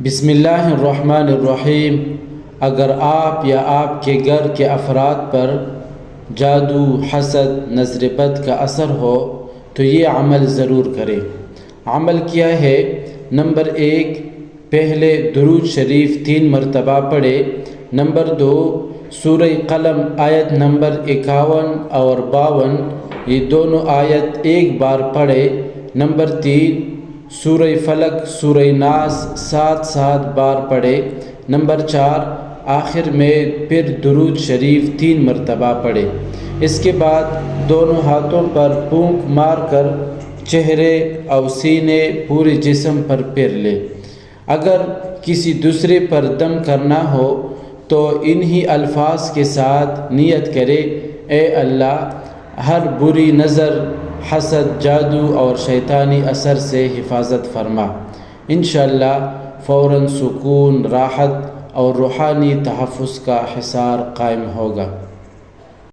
بسم اللہ الرحمن الرحیم۔ اگر آپ یا آپ کے گھر کے افراد پر جادو، حسد، نظر بد کا اثر ہو تو یہ عمل ضرور کریں۔ عمل کیا ہے؟ نمبر 1، پہلے درود شریف 3 مرتبہ پڑھے۔ نمبر 2، سورہ قلم آیت نمبر 51 اور 52 یہ دونوں آیت ایک بار پڑھے۔ نمبر 3، سورہ فلق، سورہ ناس 7 بار پڑھے۔ نمبر 4، آخر میں پھر درود شریف 3 مرتبہ پڑھے۔ اس کے بعد دونوں ہاتھوں پر پھونک مار کر چہرے اور سینے پورے جسم پر پھر لے۔ اگر کسی دوسرے پر دم کرنا ہو تو انہی الفاظ کے ساتھ نیت کرے: اے اللہ، ہر بری نظر، حسد، جادو اور شیطانی اثر سے حفاظت فرما۔ انشاءاللہ فوراً سکون، راحت اور روحانی تحفظ کا حصار قائم ہوگا۔